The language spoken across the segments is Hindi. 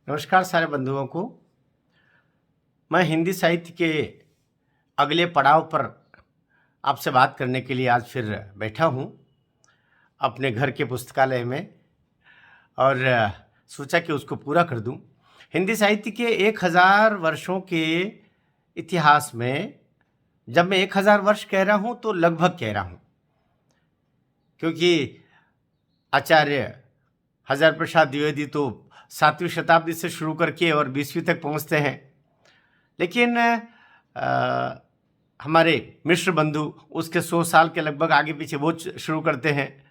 नमस्कार सारे बंधुओं को। मैं हिंदी साहित्य के अगले पड़ाव पर आपसे बात करने के लिए आज फिर बैठा हूँ अपने घर के पुस्तकालय में और सोचा कि उसको पूरा कर दूँ। हिंदी साहित्य के 1000 वर्षों के इतिहास में जब मैं 1000 वर्ष कह रहा हूँ तो लगभग कह रहा हूँ, क्योंकि आचार्य हज़ार प्रसाद द्विवेदी तो 7वीं शताब्दी से शुरू करके और 20वीं तक पहुँचते हैं, लेकिन हमारे मिश्र बंधु उसके 100 साल के लगभग आगे पीछे वो शुरू करते हैं।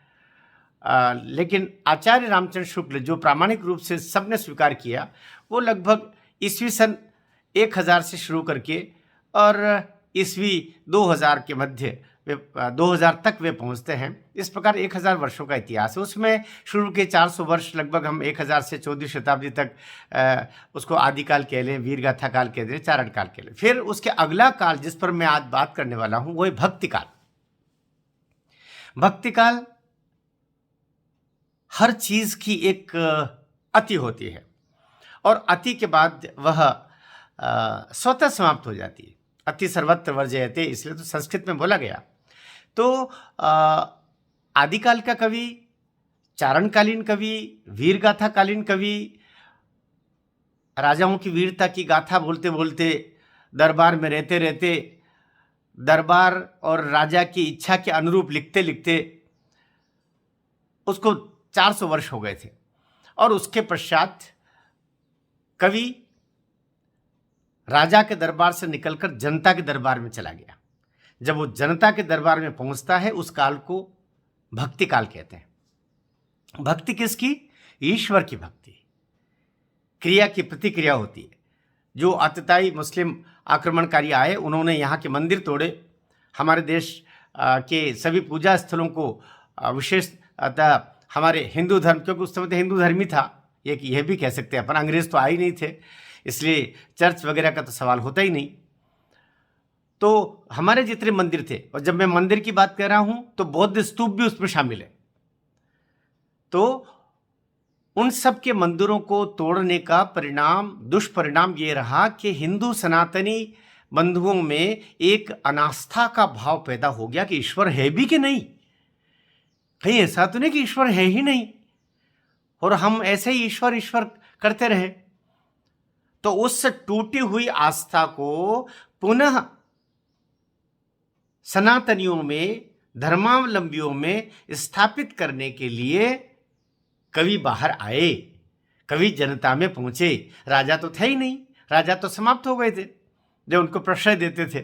लेकिन आचार्य रामचंद्र शुक्ल जो प्रामाणिक रूप से सबने स्वीकार किया, वो लगभग ईस्वी सन 1000 से शुरू करके और ईस्वी 2000 के मध्य 2000 तक वे पहुंचते हैं। इस प्रकार 1000 वर्षों का इतिहास है। उसमें शुरू के 400 वर्ष लगभग हम 1000 से 14वीं शताब्दी तक उसको आदिकाल कह लें, वीरगाथा काल कह लें, चारण काल कह लें। फिर उसके अगला काल जिस पर मैं आज बात करने वाला हूं वो है भक्ति काल। भक्ति काल हर चीज की एक अति होती है और अति के बाद वह स्वतः समाप्त हो जाती है। अति सर्वत्र वर्जयते, इसलिए तो संस्कृत में बोला गया। तो आदिकाल का कवि, चारणकालीन कवि, वीरगाथा कालीन कवि राजाओं की वीरता की गाथा बोलते बोलते, दरबार में रहते रहते, दरबार और राजा की इच्छा के अनुरूप लिखते लिखते उसको 400 वर्ष हो गए थे। और उसके पश्चात कवि राजा के दरबार से निकलकर जनता के दरबार में चला गया। जब वो जनता के दरबार में पहुंचता है उस काल को भक्ति काल कहते हैं। भक्ति किसकी? ईश्वर की भक्ति। क्रिया की प्रतिक्रिया होती है। जो आतताई मुस्लिम आक्रमणकारी आए, उन्होंने यहाँ के मंदिर तोड़े, हमारे देश के सभी पूजा स्थलों को विशेषतः हमारे हिंदू धर्म, क्योंकि उस समय तो हिंदू धर्म ही था, यह भी कह सकते हैं अपन, अंग्रेज तो आए नहीं थे, इसलिए चर्च वगैरह का तो सवाल होता ही नहीं। तो हमारे जितने मंदिर थे, और जब मैं मंदिर की बात कर रहा हूं तो बौद्ध स्तूप भी उसमें शामिल है, तो उन सब के मंदिरों को तोड़ने का परिणाम, दुष्परिणाम ये रहा कि हिंदू सनातनी बंधुओं में एक अनास्था का भाव पैदा हो गया कि ईश्वर है भी कि नहीं, कहीं ऐसा तो नहीं कि ईश्वर है ही नहीं और हम ऐसे ही ईश्वर ईश्वर करते रहे। तो उस टूटी हुई आस्था को पुनः सनातनियों में, धर्मावलंबियों में स्थापित करने के लिए कवि बाहर आए, कवि जनता में पहुंचे। राजा तो थे ही नहीं, राजा तो समाप्त हो गए थे जो उनको प्रश्रय देते थे।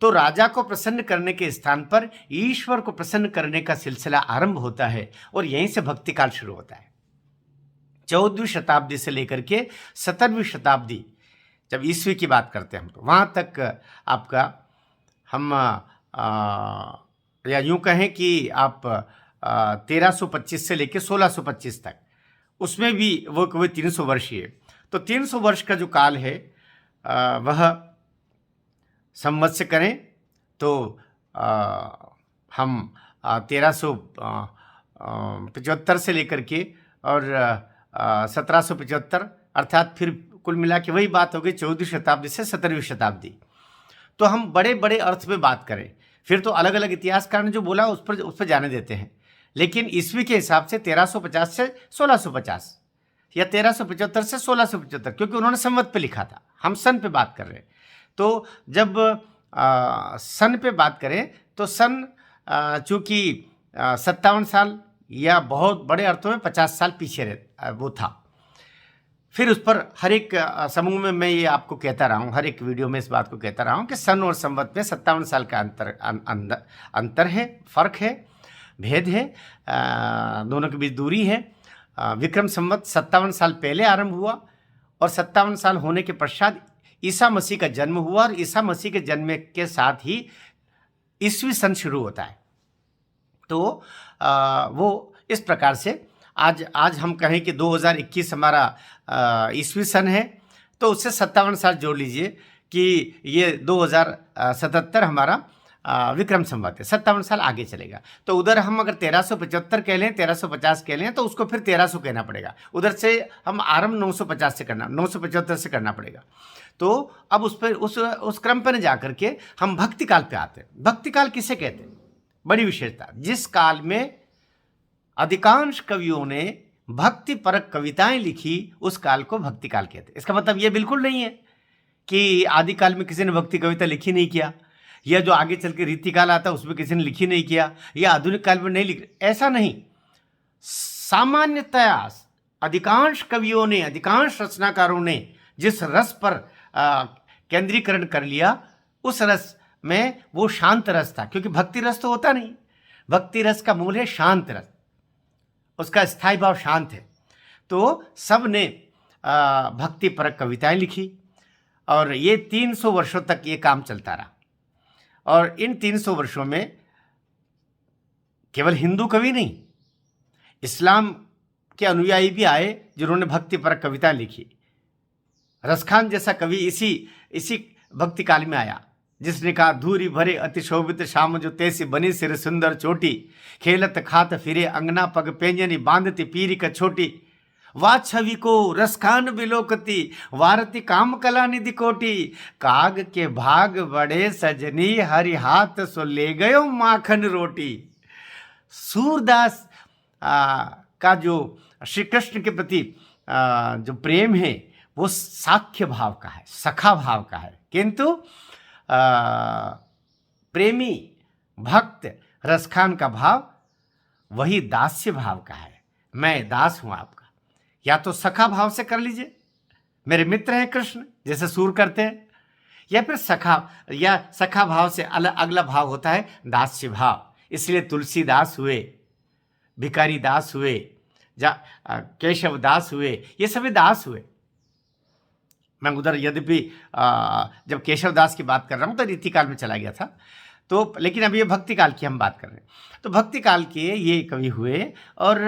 तो राजा को प्रसन्न करने के स्थान पर ईश्वर को प्रसन्न करने का सिलसिला आरंभ होता है और यहीं से भक्ति काल शुरू होता है। 14वीं शताब्दी से लेकर के 17वीं शताब्दी, जब ईस्वी की बात करते हैं हम, तो वहाँ तक आपका हम या यूँ कहें कि आप 1325 से लेकर 1625 तक, उसमें भी वो 300 वर्षीय। तो 300 वर्ष का जो काल है वह संवत्सर करें तो हम 1375 से लेकर के और 1775, अर्थात फिर कुल मिला के वही बात हो गई 14वीं शताब्दी से 17वीं शताब्दी। तो हम बड़े बड़े अर्थ में बात करें, फिर तो अलग अलग इतिहासकार ने जो बोला उस पर जाने देते हैं, लेकिन ईस्वी के हिसाब से 1350 से 1650 या 1375 से 1675, क्योंकि उन्होंने संवत पे लिखा था, हम सन पे बात कर रहे हैं। तो जब सन पे बात करें तो सन चूँकि 57 साल या बहुत बड़े अर्थों में 50 साल पीछे वो था। फिर उस पर हर एक समूह में मैं ये आपको कहता रहा हूँ, हर एक वीडियो में इस बात को कहता रहा हूँ कि सन और संवत में 57 साल का अंतर है, फर्क है, भेद है, दोनों के बीच दूरी है। विक्रम संवत 57 साल पहले आरंभ हुआ और 57 साल होने के पश्चात ईसा मसीह का जन्म हुआ और ईसा मसीह के जन्म के साथ ही ईस्वी सन शुरू होता है। तो वो इस प्रकार से आज हम कहें कि 2021 हमारा ईस्वी सन है, तो उससे 57 साल जोड़ लीजिए कि ये 2077 हमारा विक्रम संवत है, 57 साल आगे चलेगा। तो उधर हम अगर 1375 कह लें, 1350 कह लें, तो उसको फिर 1300 कहना पड़ेगा। उधर से हम आरंभ 950 से करना, 975 से करना पड़ेगा। तो अब उस पर उस क्रम पर जा करके हम भक्ति काल पे आते हैं। भक्ति काल किसे कहते हैं? बड़ी विशेषता, जिस काल में अधिकांश कवियों ने भक्ति परक कविताएं लिखी, उस काल को भक्ति काल कहते हैं। इसका मतलब ये बिल्कुल नहीं है कि आदिकाल में किसी ने भक्ति कविता लिखी नहीं किया, या जो आगे चल के रीतिकाल आता है उसमें किसी ने लिखी नहीं किया, या आधुनिक काल में नहीं लिख, ऐसा नहीं। सामान्यतया अधिकांश कवियों ने, अधिकांश रचनाकारों ने जिस रस पर केंद्रीकरण कर लिया, उस रस में वो शांत रस था, क्योंकि भक्ति रस तो होता नहीं। भक्ति रस का मूल है शांत रस, उसका स्थायी भाव शांत है। तो सब ने भक्ति परक कविताएं लिखी, और ये 300 वर्षों तक ये काम चलता रहा। और इन 300 वर्षों में केवल हिंदू कवि नहीं, इस्लाम के अनुयायी भी आए जिन्होंने भक्ति परक कविताएं लिखी। रसखान जैसा कवि इसी भक्ति काल में आया, जिसने कहा, धूरी भरे अति शोभित शाम जो तैसी बनी सिर सुंदर चोटी, खेलत खात फिरे अंगना पग पेंजनी बांधती पीरी का छोटी, वा छवि को रसखान बिलोकती वारती काम कला निधि कोटी, काग के भाग बड़े सजनी हरि हाथ सो ले गयो माखन रोटी। सूरदास का जो श्री कृष्ण के प्रति जो प्रेम है वो साख्य भाव का है, सखा भाव का है, किंतु प्रेमी भक्त रसखान का भाव वही दास्य भाव का है। मैं दास हूं आपका, या तो सखा भाव से कर लीजिए, मेरे मित्र हैं कृष्ण जैसे सूर करते हैं, या फिर सखा भाव से अगला भाव होता है दास्य भाव। इसलिए तुलसीदास हुए, भिखारी दास हुए, केशव दास हुए, ये सभी दास हुए। मैं उधर यद्यपि जब केशव दास की बात कर रहा हूँ तो रीतिकाल में चला गया था, तो लेकिन अभी ये भक्ति काल की हम बात कर रहे हैं। तो भक्ति काल के ये कवि हुए, और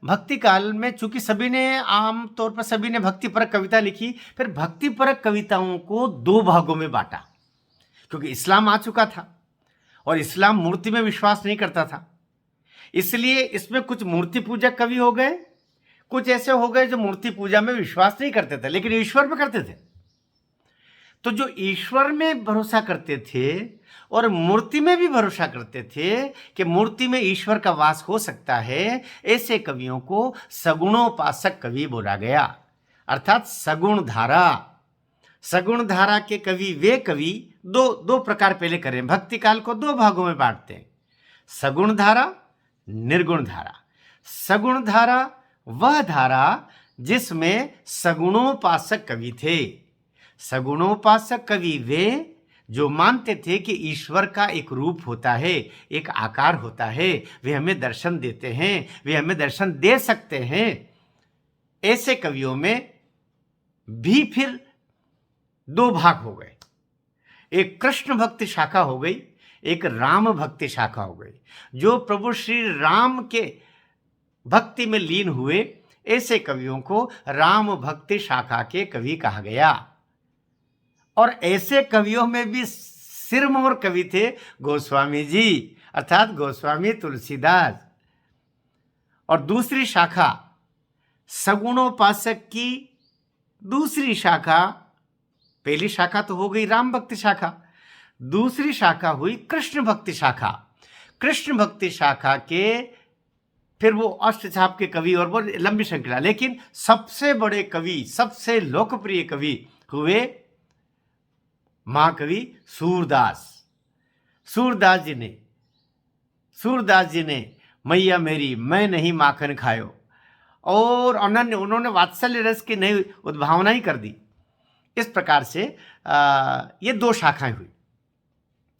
भक्ति काल में चूंकि सभी ने आम तौर पर सभी ने भक्ति परक कविता लिखी, फिर भक्ति परक कविताओं को 2 भागों में बांटा, क्योंकि इस्लाम आ चुका था और इस्लाम मूर्ति में विश्वास नहीं करता था। इसलिए इसमें कुछ मूर्ति पूजक कवि हो गए, कुछ ऐसे हो गए जो मूर्ति पूजा में विश्वास नहीं करते थे लेकिन ईश्वर में करते थे। तो जो ईश्वर में भरोसा करते थे और मूर्ति में भी भरोसा करते थे कि मूर्ति में ईश्वर का वास हो सकता है, ऐसे कवियों को सगुणोपासक कवि बोला गया, अर्थात सगुण धारा। सगुण धारा के कवि वे कवि दो प्रकार पहले करें। भक्ति काल को 2 भागों में बांटते हैं, सगुण धारा, निर्गुण धारा। सगुण धारा वह धारा जिसमें सगुणोपासक कवि थे। सगुणोपासक कवि वे जो मानते थे कि ईश्वर का एक रूप होता है, एक आकार होता है, वे हमें दर्शन देते हैं, वे हमें दर्शन दे सकते हैं। ऐसे कवियों में भी फिर 2 भाग हो गए, एक कृष्ण भक्ति शाखा हो गई, एक राम भक्ति शाखा हो गई। जो प्रभु श्री राम के भक्ति में लीन हुए, ऐसे कवियों को राम भक्ति शाखा के कवि कहा गया। और ऐसे कवियों में भी सिरमौर कवि थे गोस्वामी जी, अर्थात गोस्वामी तुलसीदास। और दूसरी शाखा सगुणोपासक की दूसरी शाखा, पहली शाखा तो हो गई राम भक्ति शाखा, दूसरी शाखा हुई कृष्ण भक्ति शाखा। कृष्ण भक्ति शाखा के फिर वो अष्टछाप के कवि और वो लंबी श्रृंखला, लेकिन सबसे बड़े कवि, सबसे लोकप्रिय कवि हुए महाकवि सूरदास। सूरदास जी ने मैया मेरी मैं नहीं माखन खायो, और अनन्य उन्होंने वात्सल्य रस की नई उद्भावना ही कर दी। इस प्रकार से ये 2 शाखाएं हुई।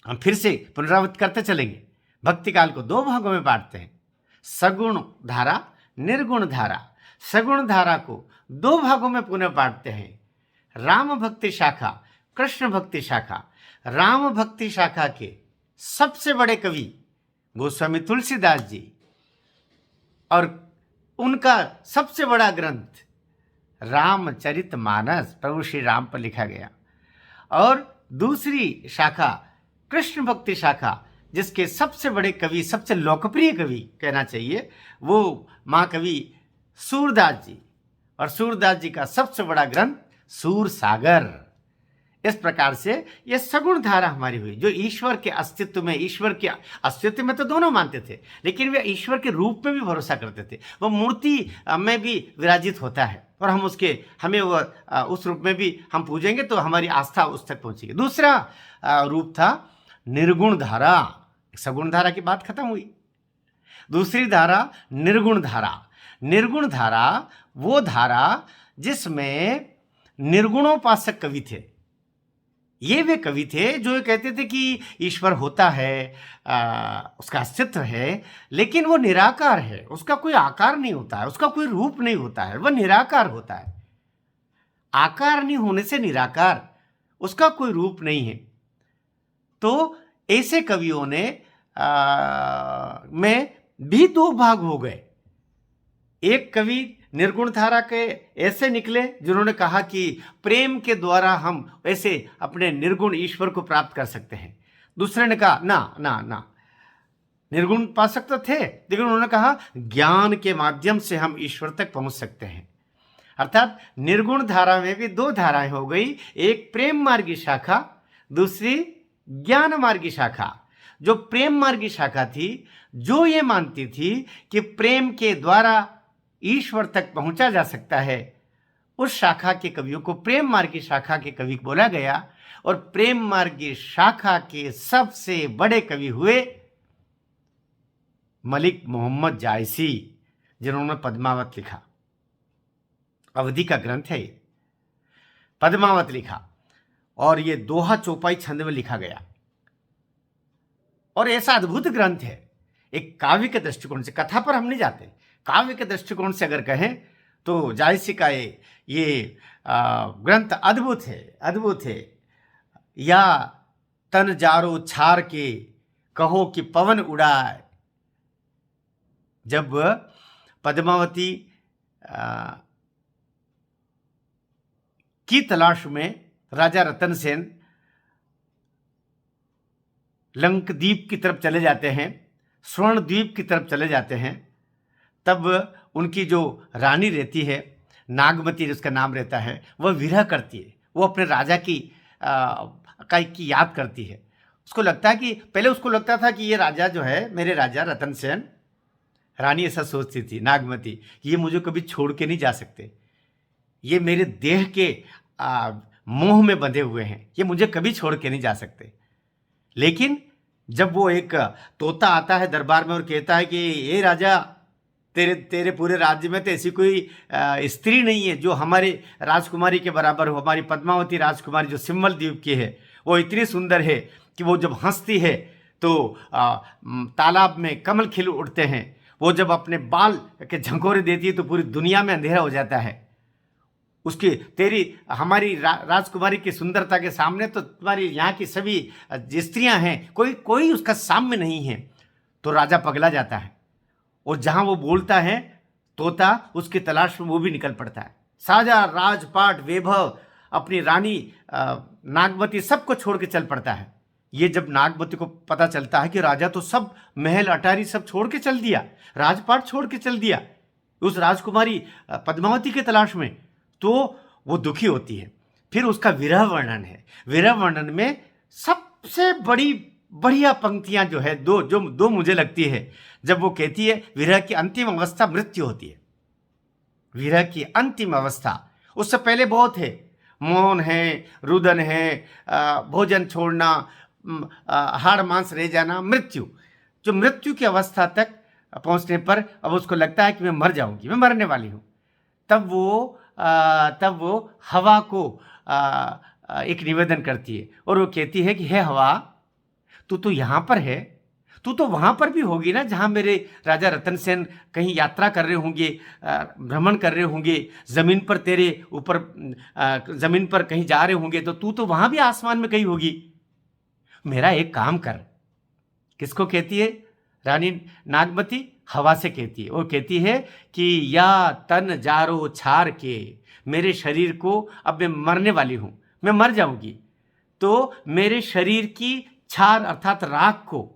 हम फिर से पुनरावृत्त करते चलेंगे। भक्ति काल को 2 भागों में बांटते हैं, सगुण धारा, निर्गुण धारा। सगुण धारा को 2 भागों में पुनः बांटते हैं, राम भक्ति शाखा, कृष्ण भक्ति शाखा। राम भक्ति शाखा के सबसे बड़े कवि गोस्वामी तुलसीदास जी, और उनका सबसे बड़ा ग्रंथ रामचरितमानस प्रभु श्री राम पर लिखा गया। और दूसरी शाखा कृष्ण भक्ति शाखा, जिसके सबसे बड़े कवि, सबसे लोकप्रिय कवि कहना चाहिए, वो महाकवि सूरदास जी, और सूरदास जी का सबसे बड़ा ग्रंथ सूर सागर। इस प्रकार से ये सगुण धारा हमारी हुई, जो ईश्वर के अस्तित्व में, ईश्वर के अस्तित्व में तो दोनों मानते थे, लेकिन वे ईश्वर के रूप में भी भरोसा करते थे। वो मूर्ति में भी विराजित होता है और हम हमें वो उस रूप में भी हम पूजेंगे तो हमारी आस्था उस तक पहुंचेगी। दूसरा रूप था निर्गुण धारा। सगुण धारा की बात खत्म हुई। दूसरी धारा निर्गुण धारा। निर्गुण धारा वो धारा जिसमें निर्गुणोपासक कवि थे। ये वे कवि थे जो ये कहते थे कि ईश्वर होता है, उसका अस्तित्व है, लेकिन वो निराकार है, उसका कोई आकार नहीं होता है, उसका कोई रूप नहीं होता है, वह निराकार होता है। आकार नहीं होने से निराकार, उसका कोई रूप नहीं है। तो ऐसे कवियों ने में भी दो भाग हो गए। एक कवि निर्गुण धारा के ऐसे निकले जिन्होंने कहा कि प्रेम के द्वारा हम ऐसे अपने निर्गुण ईश्वर को प्राप्त कर सकते हैं। दूसरे ने कहा ना ना ना, निर्गुण उपासक तो थे, लेकिन उन्होंने कहा ज्ञान के माध्यम से हम ईश्वर तक पहुंच सकते हैं। अर्थात निर्गुण धारा में भी दो धाराएं हो गई, एक प्रेम मार्गी शाखा, दूसरी ज्ञान मार्गी शाखा। जो प्रेम मार्गी शाखा थी, जो ये मानती थी कि प्रेम के द्वारा ईश्वर तक पहुंचा जा सकता है, उस शाखा के कवियों को प्रेम मार्गी शाखा के कवि बोला गया। और प्रेम मार्गी शाखा के सबसे बड़े कवि हुए मलिक मोहम्मद जायसी, जिन्होंने पद्मावत लिखा। अवधि का ग्रंथ है ये, पद्मावत लिखा, और ये दोहा चौपाई छंद में लिखा गया। और ऐसा अद्भुत ग्रंथ है, एक काव्य के दृष्टिकोण से, कथा पर हम नहीं जाते, काव्य के दृष्टिकोण से अगर कहें तो जायसी का ये ग्रंथ अद्भुत है, अद्भुत है। या तन जारो छार के कहो कि पवन उड़ाए। जब पद्मावती की तलाश में राजा रतन सेन लंकद्वीप की तरफ चले जाते हैं, स्वर्ण द्वीप की तरफ चले जाते हैं, तब उनकी जो रानी रहती है, नागमती जिसका नाम रहता है, वह विरह करती है। वो अपने राजा की याद करती है। उसको लगता है कि पहले उसको लगता था कि ये राजा जो है, मेरे राजा रतन सेन, रानी ऐसा सोचती थी नागमती, कि ये मुझे कभी छोड़ के नहीं जा सकते, ये मेरे देह के मोह में बंधे हुए हैं, ये मुझे कभी छोड़ के नहीं जा सकते। लेकिन जब वो एक तोता आता है दरबार में और कहता है कि ये राजा, तेरे पूरे राज्य में तो ऐसी कोई स्त्री नहीं है जो हमारे राजकुमारी के बराबर हो। हमारी पद्मावती राजकुमारी जो सिम्मल द्वीप की है, वो इतनी सुंदर है कि वो जब हंसती है तो तालाब में कमल खिल उठते हैं। वो जब अपने बाल के झंकोरे देती है तो पूरी दुनिया में अंधेरा हो जाता है। उसकी हमारी राजकुमारी की सुंदरता के सामने तो तुम्हारी यहाँ की सभी स्त्रियां हैं, कोई उसका साम्य नहीं है। तो राजा पगला जाता है, और जहां वो बोलता है तोता, उसकी तलाश में वो भी निकल पड़ता है। साजा राजपाट वैभव, अपनी रानी नागवती सबको छोड़ के चल पड़ता है। ये जब नागवती को पता चलता है कि राजा तो सब महल अटारी सब छोड़ के चल दिया, राजपाट छोड़ के चल दिया उस राजकुमारी पद्मावती की तलाश में, तो वो दुखी होती है। फिर उसका विरह वर्णन है। विरह वर्णन में सबसे बढ़िया पंक्तियां जो है, दो मुझे लगती है, जब वो कहती है विरह की अंतिम अवस्था मृत्यु होती है। विरह की अंतिम अवस्था, उससे पहले बहुत है, मौन है, रुदन है, भोजन छोड़ना, हाड़ मांस रह जाना, मृत्यु। जो मृत्यु की अवस्था तक पहुंचने पर अब उसको लगता है कि मैं मर जाऊंगी, मैं मरने वाली हूं, तब वो हवा को एक निवेदन करती है, और वो कहती है कि हे हवा, तू तो यहाँ पर है, तू तो वहाँ पर भी होगी ना जहाँ मेरे राजा रतन सेन कहीं यात्रा कर रहे होंगे, भ्रमण कर रहे होंगे, ज़मीन पर तेरे ऊपर ज़मीन पर कहीं जा रहे होंगे, तो तू तो वहाँ भी आसमान में कहीं होगी। मेरा एक काम कर। किसको कहती है रानी नागमती? हवा से कहती है। वो कहती है कि या तन जारो छार के, मेरे शरीर को, अब मैं मरने वाली हूँ, मैं मर जाऊंगी, तो मेरे शरीर की छार अर्थात राख को,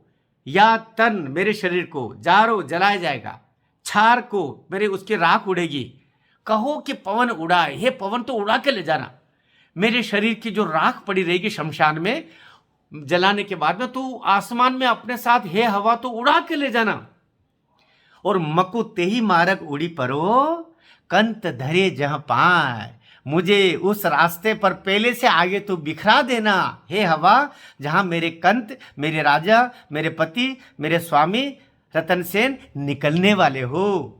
या तन मेरे शरीर को जारो जलाया जाएगा, छार को मेरे उसकी राख उड़ेगी। कहो कि पवन उड़ाए, हे पवन तो उड़ा के ले जाना, मेरे शरीर की जो राख पड़ी रहेगी शमशान में जलाने के बाद में, तो आसमान में अपने साथ हे हवा तो उड़ा के ले जाना। और मकु तेही मारक उड़ी परो, कंत धरे जहां पाए, मुझे उस रास्ते पर पहले से आगे तो बिखरा देना हे हवा, जहां मेरे कंत, मेरे राजा, मेरे पति, मेरे स्वामी रतन सेन निकलने वाले हो,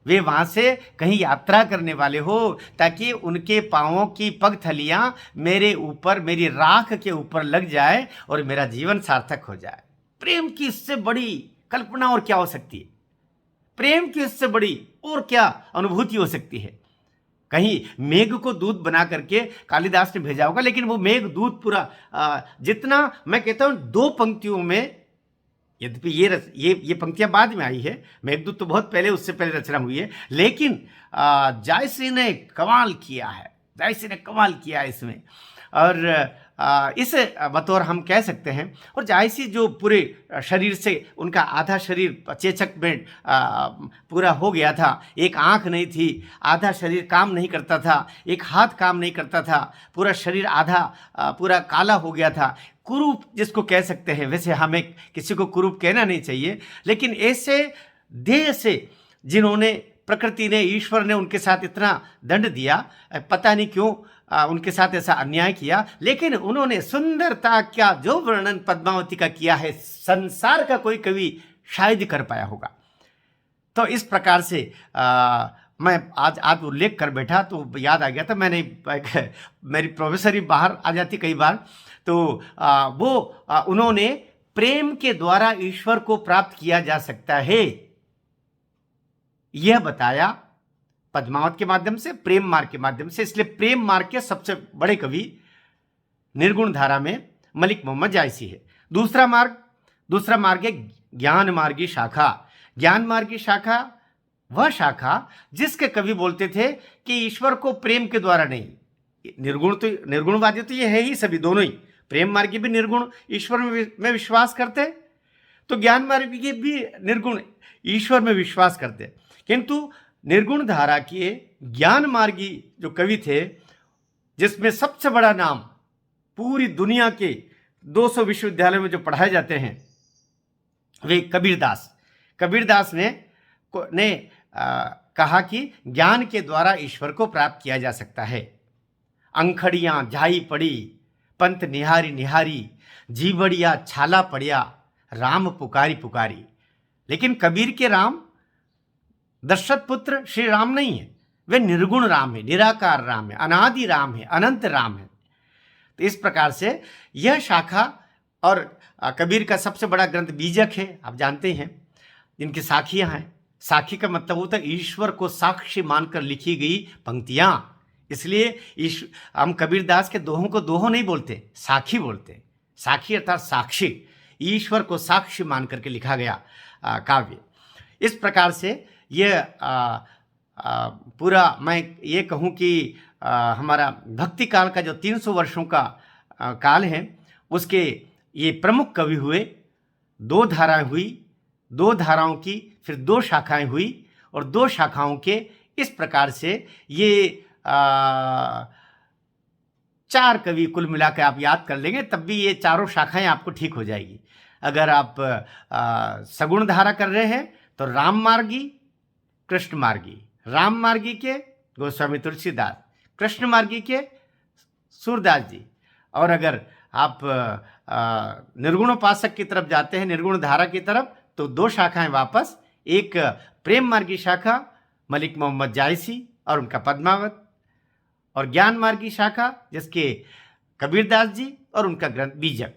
वे वहां से कहीं यात्रा करने वाले हो, ताकि उनके पांवों की पगथलियां मेरे ऊपर, मेरी राख के ऊपर लग जाए और मेरा जीवन सार्थक हो जाए। प्रेम की इससे बड़ी कल्पना और क्या हो सकती है? प्रेम की इससे बड़ी और क्या अनुभूति हो सकती है? कहीं मेघ को दूध बना करके कालिदास ने भेजा होगा, लेकिन वो मेघ दूध पूरा जितना, मैं कहता हूं 2 पंक्तियों में, यद्यपि ये पंक्तियां बाद में आई है, मेघदूत तो बहुत पहले, उससे पहले रचना हुई है, लेकिन जायसी ने कमाल किया है, जायसी ने कमाल किया है इसमें। और इस बतौर हम कह सकते हैं। और जायसी जो पूरे शरीर से, उनका आधा शरीर चेचक में पूरा हो गया था, एक आंख नहीं थी, आधा शरीर काम नहीं करता था, एक हाथ काम नहीं करता था, पूरा शरीर आधा पूरा काला हो गया था, कुरूप जिसको कह सकते हैं। वैसे हमें किसी को कुरूप कहना नहीं चाहिए, लेकिन ऐसे देह से जिन्होंने, प्रकृति ने, ईश्वर ने उनके साथ इतना दंड दिया, पता नहीं क्यों उनके साथ ऐसा अन्याय किया, लेकिन उन्होंने सुंदरता का जो वर्णन पद्मावती का किया है, संसार का कोई कवि शायद कर पाया होगा। तो इस प्रकार से मैं आज उल्लेख कर बैठा तो याद आ गया था, मैंने मेरी प्रोफेसर ही बाहर आ जाती कई बार, तो उन्होंने प्रेम के द्वारा ईश्वर को प्राप्त किया जा सकता है यह बताया पद्मावत के माध्यम से, प्रेम मार्ग के माध्यम से। इसलिए प्रेम मार्ग के सबसे बड़े कवि निर्गुण धारा में मलिक मोहम्मद जायसी है। दूसरा मार्ग है ज्ञान मार्गी शाखा। ज्ञान मार्गी शाखा वह शाखा जिसके कवि बोलते थे कि ईश्वर को प्रेम के द्वारा नहीं, निर्गुणवादी तो ये है ही, सभी दोनों ही, प्रेम मार्गी भी निर्गुण ईश्वर में विश्वास करते, तो ज्ञान मार्गी भी निर्गुण ईश्वर में विश्वास करते। किंतु निर्गुण धारा के ज्ञान मार्गी जो कवि थे, जिसमें सबसे बड़ा नाम पूरी दुनिया के 200 विश्वविद्यालयों में जो पढ़ाए जाते हैं, वे कबीरदास ने कहा कि ज्ञान के द्वारा ईश्वर को प्राप्त किया जा सकता है। अंखड़ियां झाई पड़ी, पंत निहारी निहारी, जीवड़िया छाला पड़िया, राम पुकारी पुकारी। लेकिन कबीर के राम दशरथ पुत्र श्री राम नहीं है, वे निर्गुण राम है, निराकार राम है, अनादि राम है, अनंत राम है। तो इस प्रकार से यह शाखा, और कबीर का सबसे बड़ा ग्रंथ बीजक है, आप जानते हैं, जिनकी साखियां हैं। साखी का मतलब होता है ईश्वर को साक्षी मानकर लिखी गई पंक्तियां। इसलिए हम कबीरदास के दोहों को दोहो नहीं बोलते, साखी बोलते। साखी अर्थात साक्षी, ईश्वर को साक्षी मान करके लिखा गया काव्य। इस प्रकार से यह पूरा, मैं ये कहूँ कि हमारा भक्ति काल का जो 300 वर्षों का काल है, उसके ये प्रमुख कवि हुए। 2 धाराएं हुई, 2 धाराओं की फिर 2 शाखाएं हुई, और 2 शाखाओं के इस प्रकार से ये 4 कवि कुल मिलाकर आप याद कर लेंगे, तब भी ये चारों शाखाएं आपको ठीक हो जाएगी। अगर आप सगुण धारा कर रहे हैं तो राम मार्गी, कृष्ण मार्गी, राम मार्गी के गोस्वामी तुलसीदास, कृष्ण मार्गी के सूरदास जी। और अगर आप निर्गुणोपासक की तरफ जाते हैं, निर्गुण धारा की तरफ, तो 2 शाखाएं वापस, एक प्रेम मार्गी शाखा मलिक मोहम्मद जायसी और उनका पद्मावत, और ज्ञान मार्गी शाखा जिसके कबीरदास जी और उनका ग्रंथ बीजक।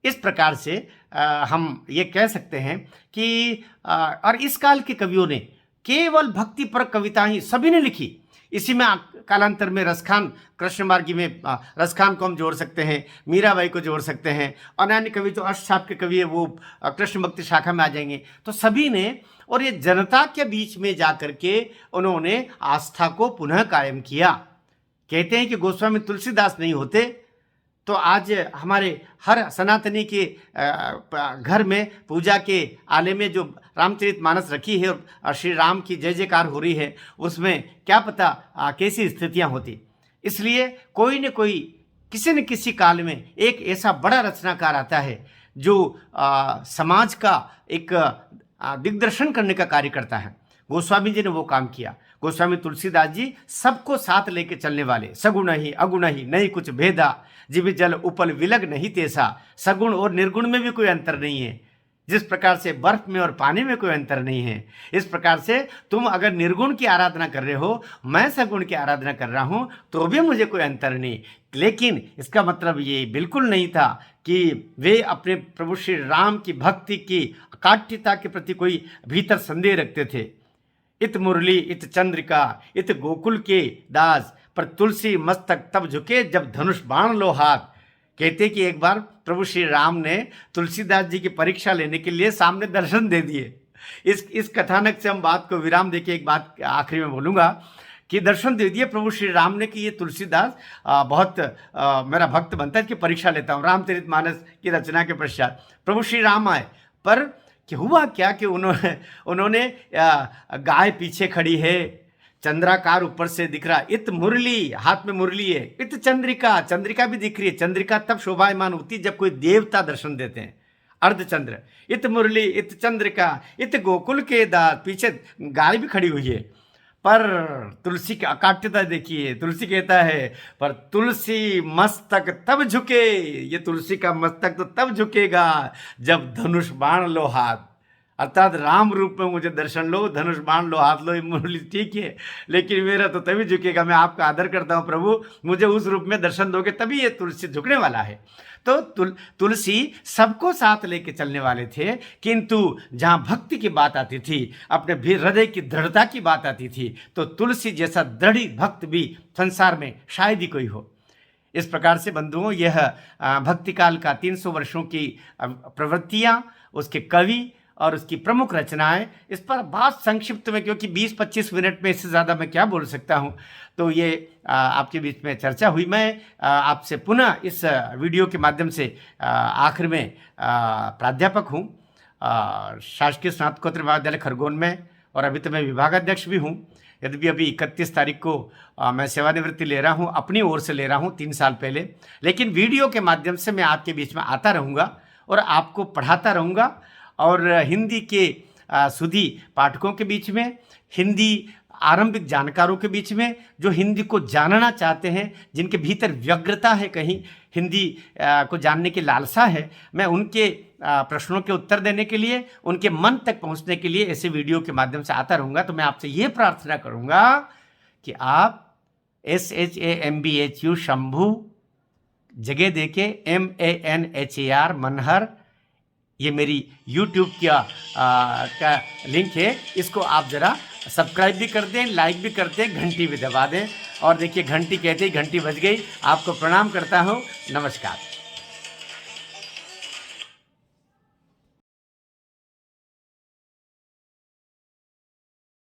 इस प्रकार से हम ये कह सकते हैं कि और इस काल के कवियों ने केवल भक्ति पर कविताएं ही सभी ने लिखी। इसी में कालांतर में रसखान, कृष्ण मार्गी में रसखान को हम जोड़ सकते हैं, मीराबाई को जोड़ सकते हैं, और अन्य कवि जो अष्टछाप के कवि है वो कृष्ण भक्ति शाखा में आ जाएंगे। तो सभी ने, और ये जनता के बीच में जाकर के उन्होंने आस्था को पुनः कायम किया। कहते हैं कि गोस्वामी तुलसीदास नहीं होते तो आज हमारे हर सनातनी के घर में पूजा के आले में जो रामचरितमानस रखी है और श्री राम की जय जयकार हो रही है, उसमें क्या पता कैसी स्थितियां होती। इसलिए कोई न कोई किसी न किसी काल में एक ऐसा बड़ा रचनाकार आता है जो समाज का एक दिग्दर्शन करने का कार्य करता है। गोस्वामी जी ने वो काम किया। गोस्वामी तुलसीदास जी सबको साथ लेके चलने वाले, सगुण ही अगुण ही नहीं कुछ भेदा, जिब जल उपल विलग नहीं तेसा। सगुण और निर्गुण में भी कोई अंतर नहीं है। जिस प्रकार से बर्फ में और पानी में कोई अंतर नहीं है, इस प्रकार से तुम अगर निर्गुण की आराधना कर रहे हो, मैं सगुण की आराधना कर रहा हूं, तो भी मुझे कोई अंतर नहीं। लेकिन इसका मतलब ये बिल्कुल नहीं था कि वे अपने प्रभु श्री राम की भक्ति की अकाट्यता के प्रति कोई भीतर संदेह रखते थे। इत मुरली इत चंद्रिका इत गोकुल के दास, पर तुलसी मस्तक तब झुके जब धनुष बाण लो हाथ। कहते कि एक बार प्रभु श्री राम ने तुलसीदास जी की परीक्षा लेने के लिए सामने दर्शन दे दिए। इस कथानक से हम बात को विराम देके एक बात आखिरी में बोलूँगा कि दर्शन दे दिए प्रभु श्री राम ने कि ये तुलसीदास बहुत मेरा भक्त बनता है, इसकी परीक्षा लेता हूँ। रामचरितमानस की रचना के पश्चात प्रभु श्री राम आए, पर कि हुआ क्या कि उन्होंने गाय पीछे खड़ी है, चंद्राकार ऊपर से दिख रहा, इत मुरली, हाथ में मुरली है, इत चंद्रिका, चंद्रिका भी दिख रही है। चंद्रिका तब शोभायमान होती है जब कोई देवता दर्शन देते हैं, अर्धचंद्र। इत मुरली इत चंद्रिका इत गोकुल के दास, पीछे गाय भी खड़ी हुई है। पर तुलसी की अकाट्यता देखिए, तुलसी कहता है पर तुलसी मस्तक तब झुके, ये तुलसी का मस्तक तो तब झुकेगा जब धनुष बाण लो हाथ, अर्थात राम रूप में मुझे दर्शन लो, धनुष बाण लो, हाथ लो, ये मुरली ठीक है, लेकिन मेरा तो तभी झुकेगा। मैं आपका आदर करता हूँ प्रभु, मुझे उस रूप में दर्शन दोगे तभी ये तुलसी झुकने वाला है। तो तुलसी सबको साथ लेके चलने वाले थे, किंतु जहाँ भक्ति की बात आती थी, अपने भी हृदय की दृढ़ता की बात आती थी, तो तुलसी जैसा दृढ़ भक्त भी संसार में शायद ही कोई हो। इस प्रकार से बंधुओं, यह भक्ति काल का 300 वर्षों की प्रवृत्तियाँ, उसके कवि और उसकी प्रमुख रचनाएं, इस पर बहुत संक्षिप्त में, क्योंकि 20-25 मिनट में इससे ज़्यादा मैं क्या बोल सकता हूं, तो ये आपके बीच में चर्चा हुई। मैं आपसे पुनः इस वीडियो के माध्यम से आखिर में प्राध्यापक हूं शासकीय स्नातकोत्तर महाविद्यालय खरगोन में, और अभी तो मैं विभागाध्यक्ष भी हूं। यद्यपि अभी 31 तारीख को मैं सेवानिवृत्ति ले रहा हूं, अपनी ओर से ले रहा हूं 3 साल पहले, लेकिन वीडियो के माध्यम से मैं आपके बीच में आता रहूँगा और आपको पढ़ाता रहूँगा। और हिंदी के सुधी पाठकों के बीच में, हिंदी आरंभिक जानकारों के बीच में, जो हिंदी को जानना चाहते हैं, जिनके भीतर व्यग्रता है, कहीं हिंदी को जानने की लालसा है, मैं उनके प्रश्नों के उत्तर देने के लिए, उनके मन तक पहुंचने के लिए ऐसे वीडियो के माध्यम से आता रहूँगा। तो मैं आपसे ये प्रार्थना करूँगा कि आप SHAMBHU शंभू जगह देके MANHAR मनहर, ये मेरी YouTube का लिंक है, इसको आप ज़रा सब्सक्राइब भी कर दें, लाइक भी कर दें, घंटी भी दबा दें। और देखिए घंटी कहते ही घंटी बज गई। आपको प्रणाम करता हूँ, नमस्कार।